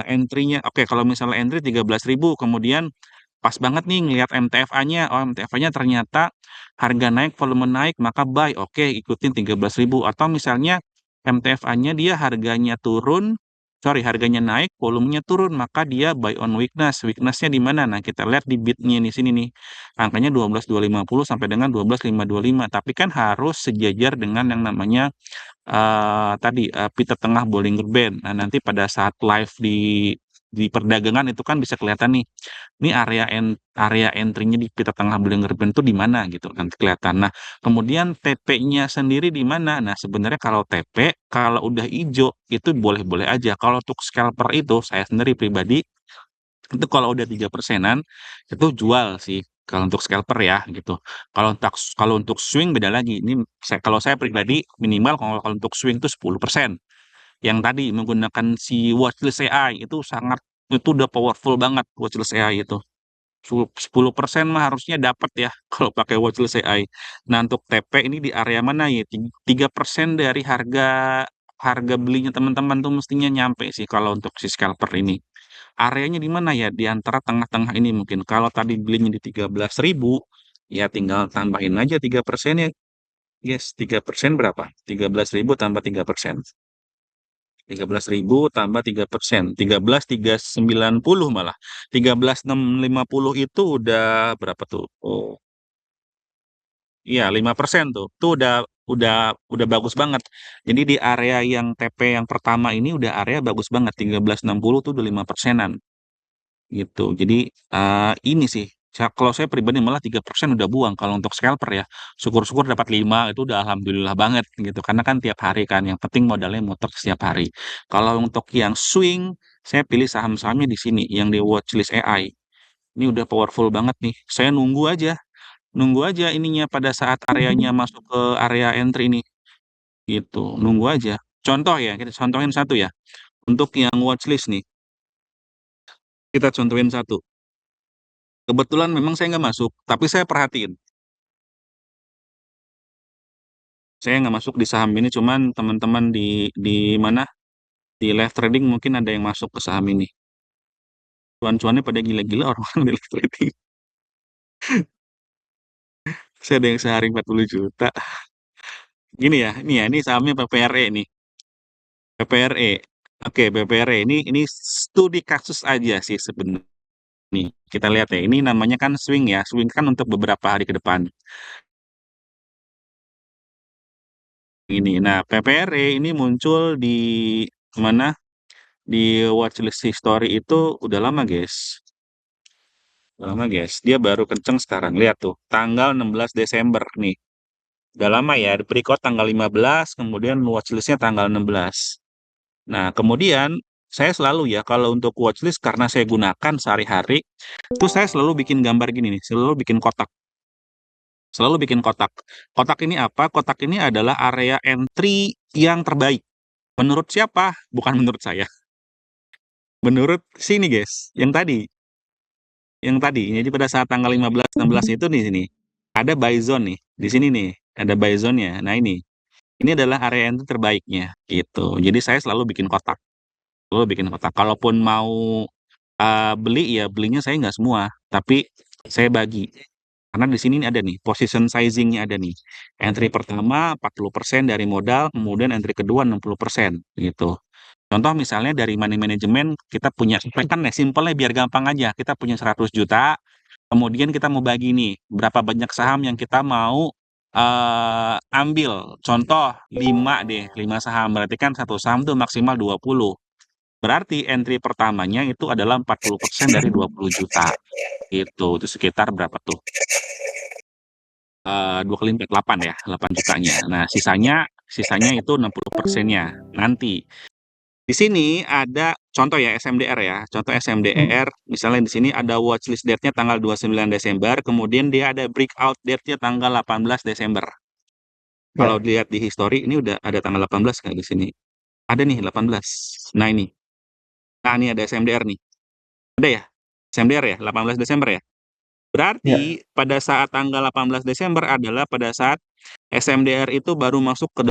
entry-nya oke kalau misalnya entry 13.000 kemudian pas banget nih ngelihat MTFA-nya, oh MTFA-nya ternyata harga naik, volume naik, maka buy, oke ikutin 13.000 atau misalnya MTFA-nya dia harganya turun, sorry harganya naik, volumenya turun, maka dia buy on weakness. Weakness-nya di mana? Nah, kita lihat di bid-nya di sini nih. Angkanya 12.250 sampai dengan 12.525. Tapi kan harus sejajar dengan yang namanya tadi pita tengah Bollinger Band. Nah, nanti pada saat live di perdagangan itu kan bisa kelihatan nih. Ini area entry-nya di pita tengah Bollinger Band itu di mana gitu kan kelihatan. Nah, kemudian TP-nya sendiri di mana? Nah, sebenarnya kalau TP kalau udah hijau itu boleh-boleh aja. Kalau untuk scalper itu saya sendiri pribadi itu kalau udah 3%-an itu jual sih kalau untuk scalper ya gitu. Kalau untuk swing beda lagi. Ini kalau saya pribadi minimal kalau untuk swing itu 10%. Yang tadi menggunakan si watchlist AI itu udah powerful banget watchlist AI itu. 10% mah harusnya dapat ya kalau pakai watchlist AI. Nah, untuk TP ini di area mana ya? 3% dari harga harga belinya teman-teman tuh mestinya nyampe sih kalau untuk si scalper ini. Areanya di mana ya? Di antara tengah-tengah ini mungkin. Kalau tadi belinya di 13.000, ya tinggal tambahin aja 3% ya. Yes, 3% berapa? 13.000 tambah 3%. 13.000 tambah 3%. 13.390 malah. 13.650 itu udah berapa tuh? Oh, iya 5% tuh. Tuh udah bagus banget. Jadi di area yang TP yang pertama ini udah area bagus banget. 13.60 tuh udah 5%-an. Gitu. Jadi ini sih kalau saya pribadi malah 3% udah buang kalau untuk scalper ya. Syukur-syukur dapat 5 itu udah alhamdulillah banget gitu. Karena kan tiap hari kan yang penting modalnya muter setiap hari. Kalau untuk yang swing saya pilih saham-sahamnya di sini yang di watchlist AI. Ini udah powerful banget nih. Saya nunggu aja ininya pada saat areanya masuk ke area entry ini gitu. Nunggu aja. Contoh ya, kita contohin satu ya. Untuk yang watchlist nih, kita contohin satu. Kebetulan memang saya nggak masuk, tapi saya perhatiin. Saya nggak masuk di saham ini, cuman teman-teman di mana di live trading mungkin ada yang masuk ke saham ini. Cuan-cuannya pada gila-gila orang di live trading. Saya ada yang sehari 40 juta. Gini ya, ini sahamnya PPRE nih. PPRE. Oke, PPRE ini studi kasus aja sih sebenarnya. Nih, kita lihat ya. Ini namanya kan swing ya. Swing kan untuk beberapa hari ke depan. Ini. Nah, PPRE ini muncul di mana? Di watchlist history itu udah lama, guys. Udah lama, guys. Dia baru kenceng sekarang. Lihat tuh, tanggal 16 Desember nih. Udah lama ya. Di pre tanggal 15, kemudian watchlistnya tanggal 16. Nah, kemudian saya selalu ya kalau untuk watchlist karena saya gunakan sehari-hari, itu saya selalu bikin gambar gini nih, selalu bikin kotak. Selalu bikin kotak. Kotak ini apa? Kotak ini adalah area entry yang terbaik. Menurut siapa? Bukan menurut saya. Menurut sini, guys. Yang tadi. Jadi pada saat tanggal 15 16 itu di sini. Ada buy zone nih. Di sini nih. Ada buy zone-nya. Nah, ini. Ini adalah area entry terbaiknya gitu. Jadi saya selalu bikin kotak. Selalu bikin kotak. Kalaupun mau beli ya belinya saya nggak semua, tapi saya bagi. Karena di sini ada nih, position sizing-nya ada nih. Entry pertama 40% dari modal, kemudian entry kedua 60% gitu. Contoh misalnya dari money management, kita punya, kan ya simpelnya biar gampang aja, kita punya 100 juta, kemudian kita mau bagi nih, berapa banyak saham yang kita mau ambil. Contoh 5 deh, 5 saham, berarti kan satu saham tuh maksimal 20. Berarti entry pertamanya itu adalah 40% dari 20 juta. Itu sekitar berapa tuh? 2 kali 4, 8 ya, 8 jutanya. Nah, sisanya itu 60%-nya. Nanti di sini ada contoh ya SMDR ya. Contoh SMDR, misalnya di sini ada watchlist date-nya tanggal 29 Desember, kemudian dia ada breakout date-nya tanggal 18 Desember. Kalau Ya, dilihat di history ini udah ada tanggal 18 nggak di sini? Ada nih 18. Nah ini. Nah ini ada SMDR nih. Ada ya? SMDR ya? 18 Desember ya? ya, Berarti pada saat tanggal 18 Desember adalah pada saat SMDR itu baru masuk ke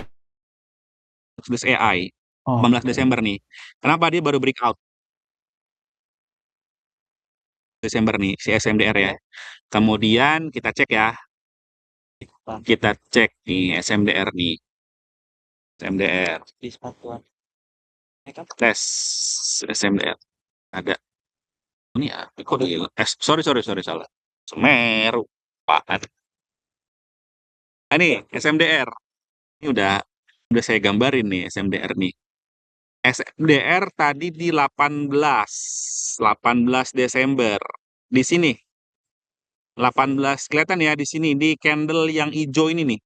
watchlist AI. 18 Oke. Desember nih. Kenapa dia baru breakout Desember nih, si SMDR ya. Kemudian kita cek ya, kita cek nih SMDR nih, SMDR. Tes SMDR. Ada. Ini ya, kode sorry, sorry, sorry, salah. Semeru. Apaan? Nah, nih, SMDR. Ini udah saya gambarin nih SMDR nih. SMDR tadi di 18 Desember. Di sini 18 kelihatan ya di sini di candle yang hijau ini nih.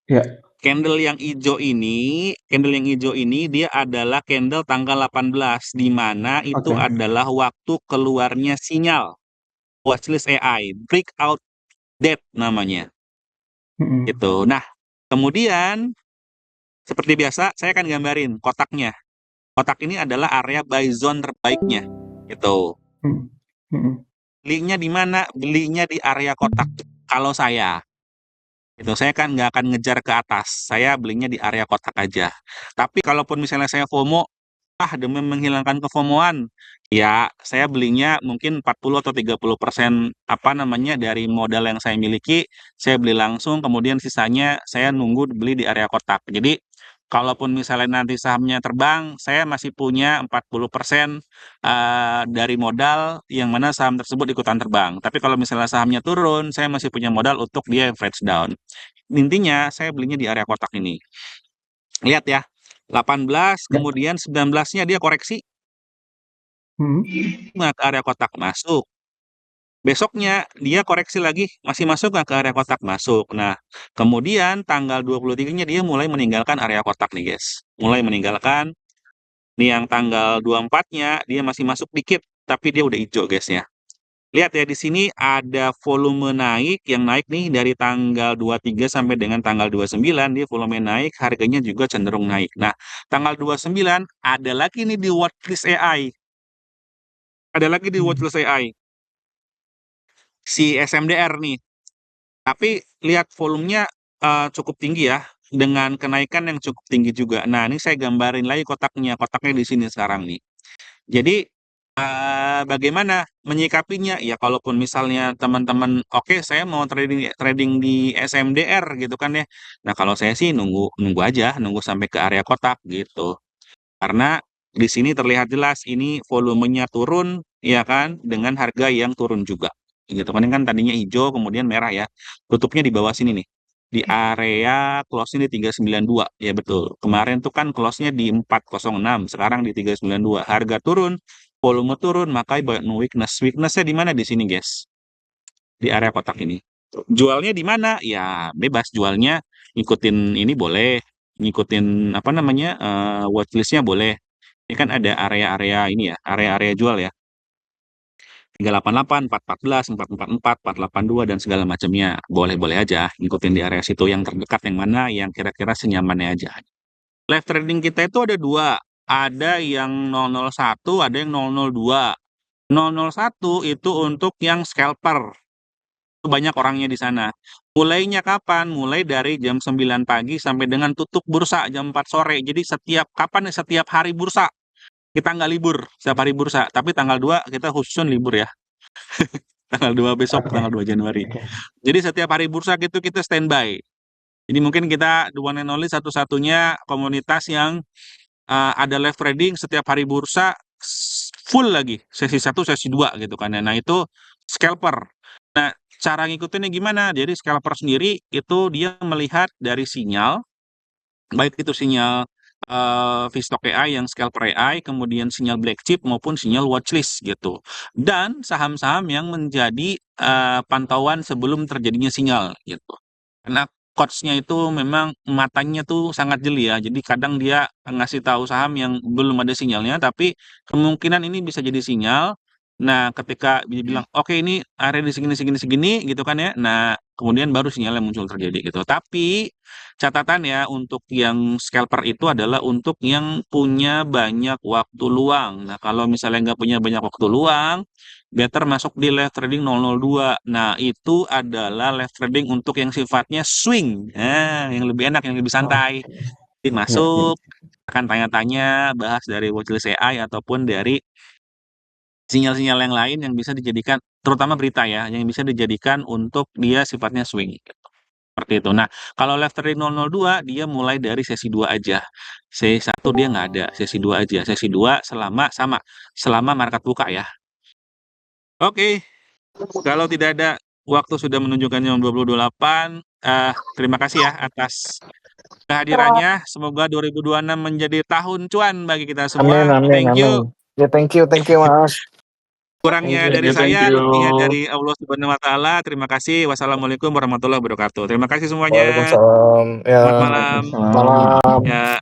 Ya, Candle yang hijau ini dia adalah candle tanggal 18 di mana itu oke. adalah waktu keluarnya sinyal watchlist AI, breakout date namanya. Mm-mm. Gitu. Nah, kemudian seperti biasa saya akan gambarin kotaknya. Kotak ini adalah area buy zone terbaiknya. Gitu. Mm. Mm-mm. Belinya di mana? Belinya di area kotak. Kalau saya, itu saya kan nggak akan ngejar ke atas. Saya belinya di area kotak aja. Tapi kalaupun misalnya saya FOMO, demi menghilangkan kefomoan, ya saya belinya mungkin 40 atau 30% apa namanya dari modal yang saya miliki, saya beli langsung, kemudian sisanya saya nunggu beli di area kotak. Jadi kalaupun misalnya nanti sahamnya terbang, saya masih punya 40% dari modal yang mana saham tersebut ikutan terbang. Tapi kalau misalnya sahamnya turun, saya masih punya modal untuk dia average down. Intinya saya belinya di area kotak ini. Lihat ya, 18, Ya. kemudian 19-nya dia koreksi, Mm. nggak ke area kotak masuk. Besoknya dia koreksi lagi, masih masuk nggak ke area kotak masuk. Nah, kemudian tanggal 23-nya dia mulai meninggalkan area kotak nih guys. Mulai meninggalkan, nih yang tanggal 24-nya dia masih masuk dikit, tapi dia udah hijau guys ya. Lihat ya di sini ada volume naik yang naik nih dari tanggal 23 sampai dengan tanggal 29 dia volume naik, harganya juga cenderung naik. Nah, tanggal 29 ada lagi nih di watchlist AI. Ada lagi di Mm. watchlist AI si SMDR nih. Tapi lihat volumenya cukup tinggi ya dengan kenaikan yang cukup tinggi juga. Nah, ini saya gambarin lagi kotaknya. Kotaknya di sini sekarang nih. Jadi bagaimana menyikapinya? Ya kalaupun misalnya teman-teman, oke saya mau trading trading di SMDR gitu kan ya. Nah kalau saya sih nunggu nunggu aja, nunggu sampai ke area kotak gitu. Karena di sini terlihat jelas ini volumenya turun, ya kan, dengan harga yang turun juga. Gitu kan, ini kan tadinya hijau kemudian merah ya. Tutupnya di bawah sini nih. Di area close-nya di 392. Ya betul. Kemarin tuh kan close-nya di 406, sekarang di 392. Harga turun, volume turun, makanya banyak weakness. Weakness-nya di mana di sini, guys? Di area kotak ini. Jualnya di mana? Ya bebas jualnya, ngikutin ini boleh, ngikutin apa namanya watchlist-nya boleh. Ini kan ada area-area ini ya, area-area jual ya. 388, 414, 444, 482 dan segala macamnya. Boleh-boleh aja ngikutin di area situ yang terdekat yang mana yang kira-kira senyamannya aja. Live trading kita itu ada dua. Ada yang 001, ada yang 002. 001 itu untuk yang scalper. Itu banyak orangnya di sana. Mulainya kapan? Mulai dari jam 9 pagi sampai dengan tutup bursa jam 4 sore. Jadi setiap kapan nih? Setiap hari bursa. Kita nggak libur setiap hari bursa. Tapi tanggal 2 kita khusus libur ya. Tanggal 2 besok, Oke. tanggal 2 Januari. Oke. Jadi setiap hari bursa gitu kita standby. Jadi mungkin kita the one and only satu-satunya komunitas yang ada live trading setiap hari bursa full lagi sesi satu sesi 2 gitu kan ya. Nah itu scalper. Nah cara ngikutinnya gimana? Jadi scalper sendiri itu dia melihat dari sinyal, baik itu sinyal Vstock AI yang scalper AI, kemudian sinyal black chip maupun sinyal watchlist gitu. Dan saham-saham yang menjadi pantauan sebelum terjadinya sinyal gitu. Karena coach-nya itu memang matanya tuh sangat jeli ya. Jadi kadang dia ngasih tahu saham yang belum ada sinyalnya, tapi kemungkinan ini bisa jadi sinyal. Nah, ketika dia bilang, oke ini area di segini, segini, segini, gitu kan ya. Nah, kemudian baru sinyalnya muncul terjadi gitu. Tapi catatan ya untuk yang scalper itu adalah untuk yang punya banyak waktu luang. Nah, kalau misalnya nggak punya banyak waktu luang, better masuk di live trading 002. Nah, itu adalah live trading untuk yang sifatnya swing. Nah, yang lebih enak, yang lebih santai. Oke. Jadi Ya, ya. masuk, akan tanya-tanya, bahas dari watchlist AI ataupun dari sinyal-sinyal yang lain yang bisa dijadikan, terutama berita ya, yang bisa dijadikan untuk dia sifatnya swing, gitu. Seperti itu. Nah, kalau left trade 002 dia mulai dari sesi 2 aja. Sesi 1 dia nggak ada, sesi 2 aja. Sesi 2 selama market buka ya. Oke, kalau tidak ada, waktu sudah menunjukkan jam 20.28. Terima kasih ya atas kehadirannya. Semoga 2026 menjadi tahun cuan bagi kita Amin, semua. amin, Thank amin. you. Ya, thank you, Mas. Kurangnya Thank dari you. saya, lebihnya dari Allah Subhanahu wa taala. Terima kasih. Wassalamualaikum warahmatullahi wabarakatuh. Terima kasih semuanya. Waalaikumsalam. Ya, Selamat malam. Waalaikumsalam. malam. Ya.